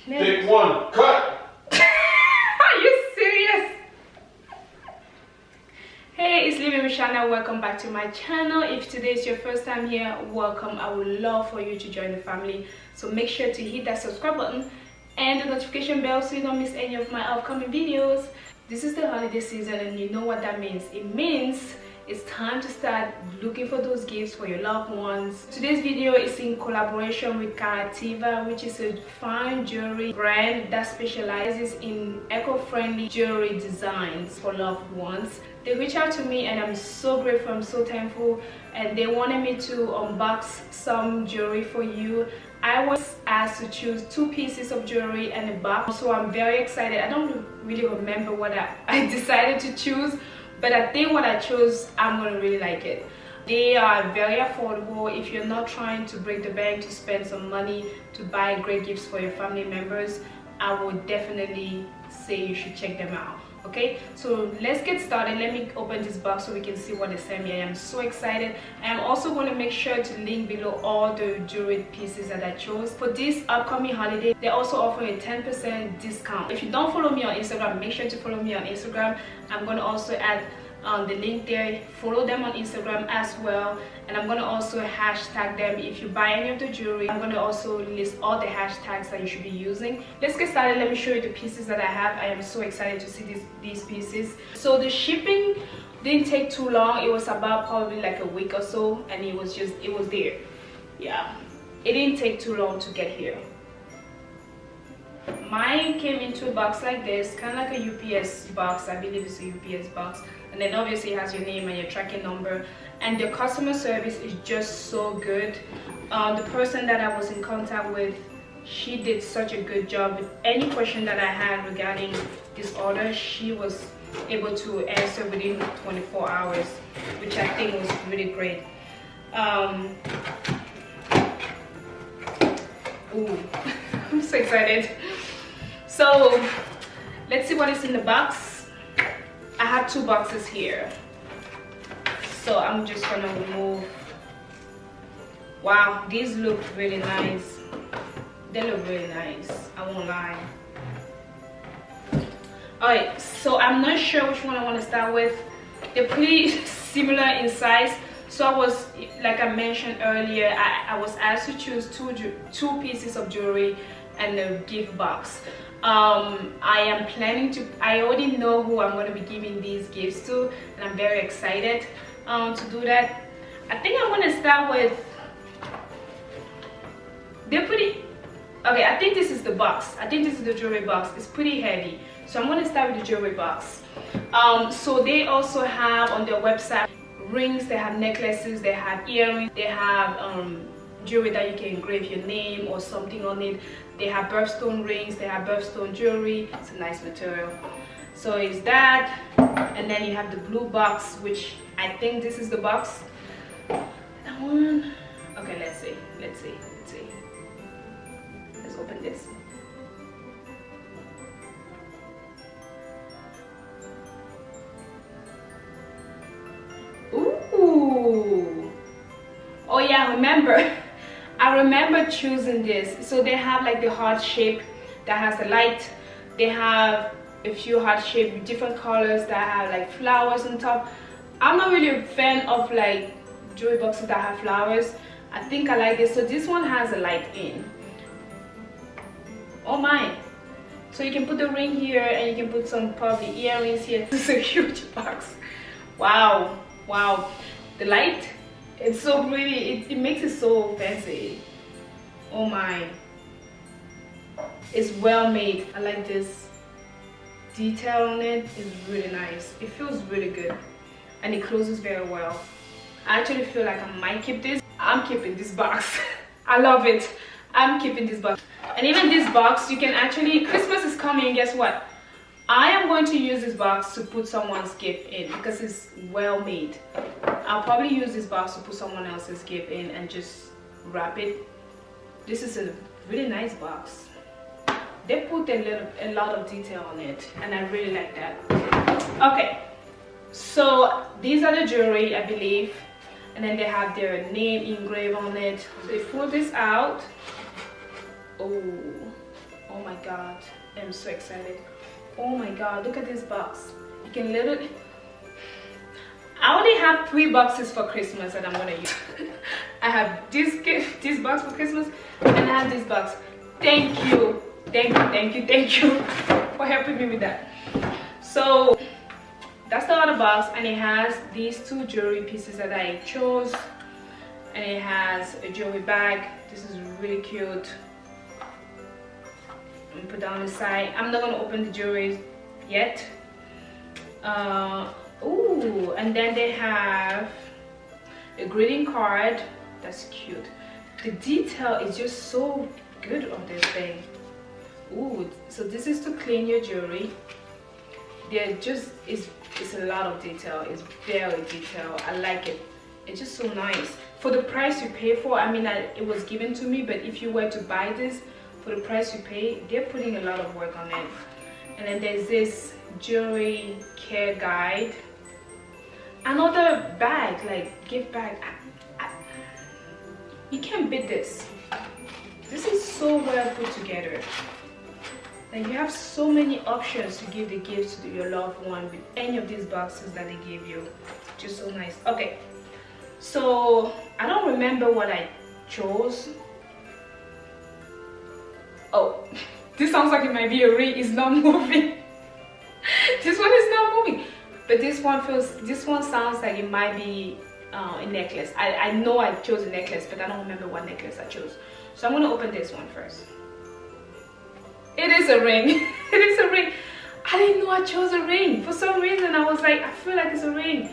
Take one, cut! Are you serious? Hey, it's Living with Shana. Welcome back to my channel. If today is your first time here, welcome. I would love for you to join the family. So make sure to hit that subscribe button and the notification bell so you don't miss any of my upcoming videos. This is the holiday season and you know what that means. It means it's time to start looking for those gifts for your loved ones. Today's video is in collaboration with Karativa, which is a fine jewelry brand that specializes in eco-friendly jewelry designs for loved ones. They reached out to me and I'm so grateful, I'm so thankful, and they wanted me to unbox some jewelry for you. I was asked to choose 2 pieces of jewelry and a box, so I'm very excited. I don't really remember what I decided to choose, but I think what I chose, I'm gonna really like it. They are very affordable. If you're not trying to break the bank to spend some money to buy great gifts for your family members, I would definitely say you should check them out. Okay, so let's get started. Let me open this box so we can see what they sent me. I am so excited. I'm also going to make sure to link below all the jewelry pieces that I chose for this upcoming holiday. They also offer a 10% discount. If you don't follow me on Instagram, make sure to follow me on Instagram. I'm going to also add the link there. Follow them on Instagram as well, and I'm going to also hashtag them if you buy any of the jewelry. I'm going to also list all the hashtags that you should be using. Let's get started. Let me show you the pieces that I have. I am so excited to see these pieces. So the shipping didn't take too long. It was about probably like a week or so, and it was there. Yeah, it didn't take too long to get here. Mine came into a box like this, kind of like a UPS box. I believe it's a UPS box, and then obviously it has your name and your tracking number, and the customer service is just so good. The person that I was in contact with, she did such a good job with any question that I had regarding this order. She was able to answer within 24 hours, which I think was really great. Ooh, I'm so excited. So let's see what is in the box. I have 2 boxes here, so I'm just gonna remove. Wow, these look really nice. They look really nice, I won't lie. Alright, so I'm not sure which one I want to start with. They're pretty similar in size. So I was, like I mentioned earlier, I was asked to choose two pieces of jewelry and a gift box. I am planning to, I already know who I'm going to be giving these gifts to, and I'm very excited to do that. I think I'm going to start with, they're pretty, okay, I think this is the box. I think this is the jewelry box. It's pretty heavy, so I'm going to start with the jewelry box. So they also have on their website rings, they have necklaces, they have earrings, they have jewelry that you can engrave your name or something on it. They have birthstone rings, they have birthstone jewelry. It's a nice material. So it's that, and then you have the blue box, which I think this is the box. That one. Okay, let's see. Let's open this. Ooh. Oh yeah, I remember choosing this. So they have like the heart shape that has the light. They have a few heart shape with different colors that have like flowers on top. I'm not really a fan of like jewelry boxes that have flowers. I think I like this. So this one has a light in. Oh my. So you can put the ring here and you can put some probably earrings here. This is a huge box. Wow. Wow, the light, it's so pretty. It makes it so fancy. Oh my, it's well made. I like this detail on it. It's really nice. It feels really good, and it closes very well. I actually feel like I might keep this. I'm keeping this box. I love it. I'm keeping this box. And even this box, you can actually, Christmas is coming, guess what? I am going to use this box to put someone's gift in because it's well made. I'll probably use this box to put someone else's gift in and just wrap it. This is a really nice box. They put a lot of detail on it, and I really like that. Okay, so these are the jewelry, I believe, and then they have their name engraved on it. So they pull this out. Oh, Oh my god, I'm so excited. Oh my god, look at this box. You can literally, I only have 3 boxes for Christmas that I'm gonna use. I have this box for Christmas, and I have this box. Thank you for helping me with that. So that's the other box, and it has these 2 jewelry pieces that I chose, and it has a jewelry bag. This is really cute. I'm gonna put that on the side. I'm not gonna open the jewelry yet. Ooh, and then they have a greeting card. That's cute. The detail is just so good on this thing. Ooh, so this is to clean your jewelry. It's a lot of detail. It's very detailed. I like it. It's just so nice for the price you pay for. I mean, it was given to me, but if you were to buy this for the price you pay, they're putting a lot of work on it. And then there's this jewelry care guide. Another bag, like gift bag. You can't beat this. This is so well put together. And you have so many options to give the gifts to your loved one with any of these boxes that they give you. Just so nice. Okay, so I don't remember what I chose. Oh, this sounds like it might be a ring. It's not moving. This one is not moving, but this one sounds like it might be a necklace. I know I chose a necklace, but I don't remember what necklace I chose. So I'm gonna open this one first. It is a ring. It is a ring. I didn't know I chose a ring. For some reason I was like, I feel like it's a ring.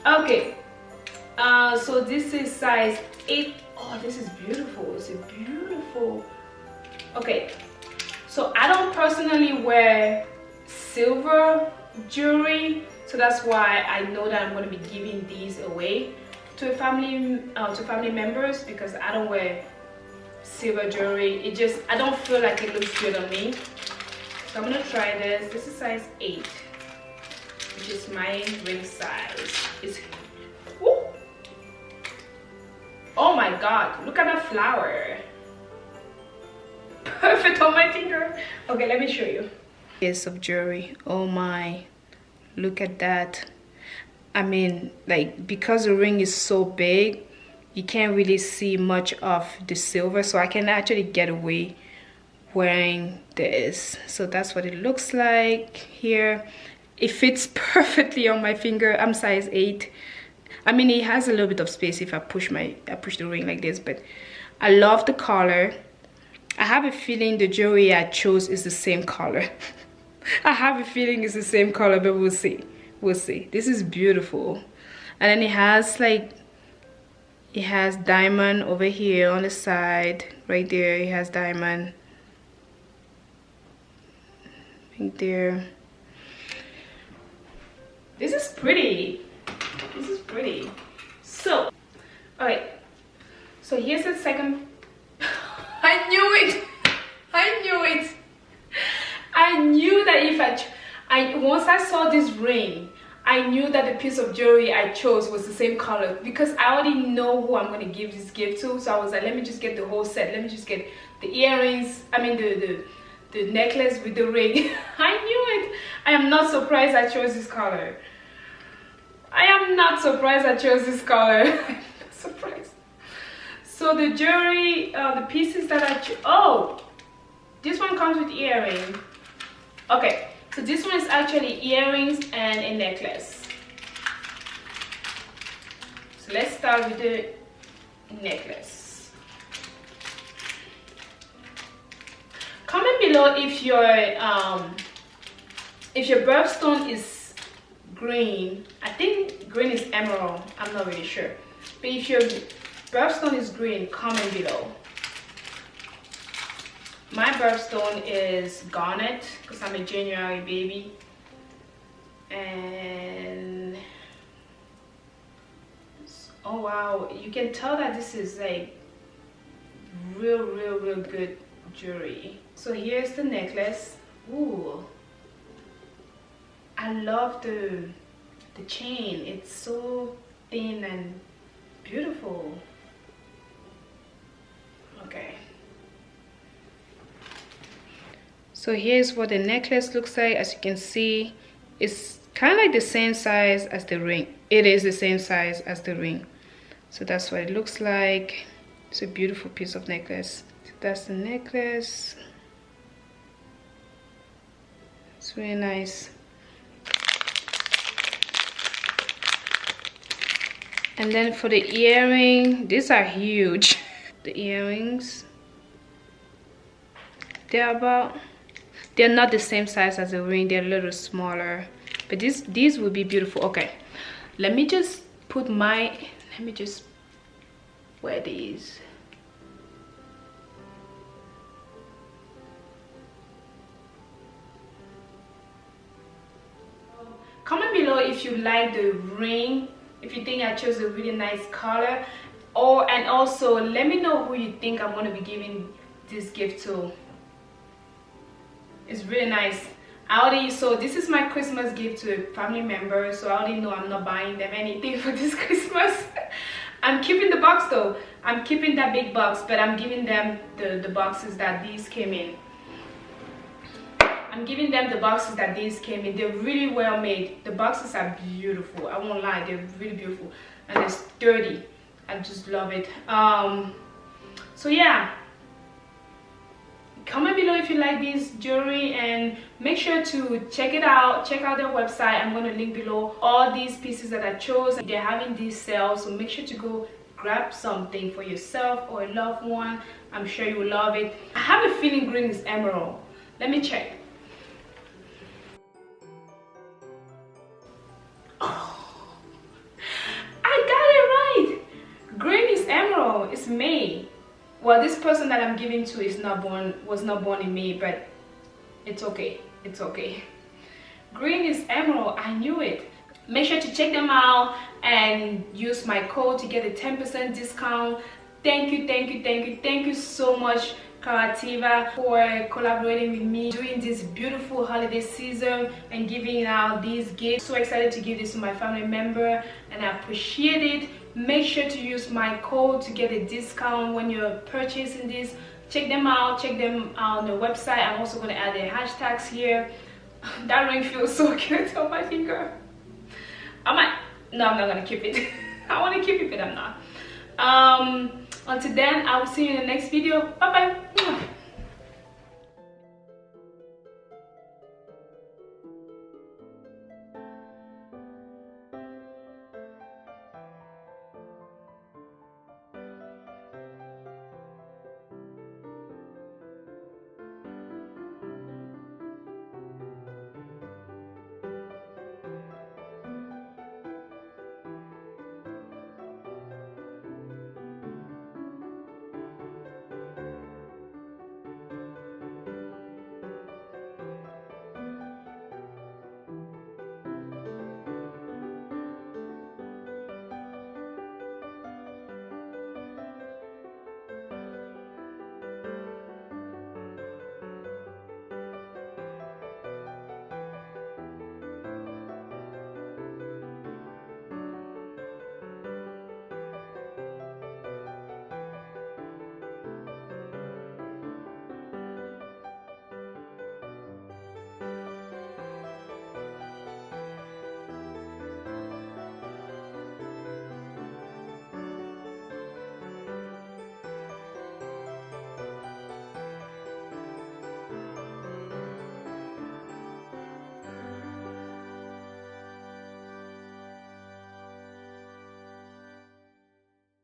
Okay, so this is size 8. Oh, this is beautiful. It's beautiful. Okay, so I don't personally wear silver jewelry, so that's why I know that I'm going to be giving these away to family members, because I don't wear silver jewelry. I don't feel like it looks good on me. So I'm gonna try this. This is size 8, which is my ring size. Woo! Oh my god, look at that flower. Perfect on my finger. Okay, let me show you. Piece of jewelry. Oh my, look at that. I mean, like, because the ring is so big, you can't really see much of the silver, so I can actually get away wearing this. So that's what it looks like here. It fits perfectly on my finger. I'm size 8. I mean, it has a little bit of space if I push the ring like this, but I love the color. I have a feeling the jewelry I chose is the same color. I have a feeling it's the same color, but we'll see. We'll see. This is beautiful. And then it has diamond over here on the side. Right there, it has diamond. Right there. This is pretty. This is pretty. So, alright. So here's the second. I knew it. I knew it. I knew that if once I saw this ring, I knew that the piece of jewelry I chose was the same color, because I already know who I'm going to give this gift to. So I was like, let me just get the whole set. Let me just get the earrings. I mean the necklace with the ring. I knew it. I am not surprised I chose this color. I am not surprised I chose this color. I'm not surprised. So the jewelry, the pieces that I chose. Oh, this one comes with earring. Okay, so this one is actually earrings and a necklace. So let's start with the necklace. Comment below if your birthstone is green. I think green is emerald. I'm not really sure. But if your birthstone is green, comment below. My birthstone is garnet because I'm a January baby. And oh wow, you can tell that this is like real good jewelry. So here's the necklace. Ooh, I love the chain. It's so thin and beautiful. Okay. So here's what the necklace looks like. As you can see, it's kind of like the same size as the ring. It is the same size as the ring. So that's what it looks like. It's a beautiful piece of necklace. So that's the necklace. It's really nice. And then for the earring, these are huge. The earrings, they're not the same size as the ring. They're a little smaller, but these would be beautiful. Okay, let me just wear these. Comment below if you like the ring, if you think I chose a really nice color, and also let me know who you think I'm going to be giving this gift to. It's really nice. So this is my Christmas gift to a family member, so I already know I'm not buying them anything for this Christmas. I'm keeping the box though. I'm keeping that big box, but I'm giving them the boxes that these came in. I'm giving them the boxes that these came in. They're really well made. The boxes are beautiful. I won't lie, they're really beautiful. And they're sturdy. I just love it. So yeah. Comment below if you like this jewelry, and make sure to check it out. Check out their website. I'm going to link below all these pieces that I chose. They're having these sales, so make sure to go grab something for yourself or a loved one. I'm sure you will love it. I have a feeling green is emerald. Let me check. Oh, I got it right. Green is emerald. It's May. Well, this person that I'm giving to was not born in May, but it's okay. It's okay. Green is emerald. I knew it. Make sure to check them out and use my code to get a 10% discount. Thank you so much, Karativa, for collaborating with me during this beautiful holiday season and giving out these gifts. So excited to give this to my family member, and I appreciate it. Make sure to use my code to get a discount when you're purchasing this. Check them out. Check them out on the website. I'm also going to add the hashtags here. That ring feels so good on my finger. No, I'm not going to keep it. I want to keep it, but I'm not. Until then, I will see you in the next video. Bye bye.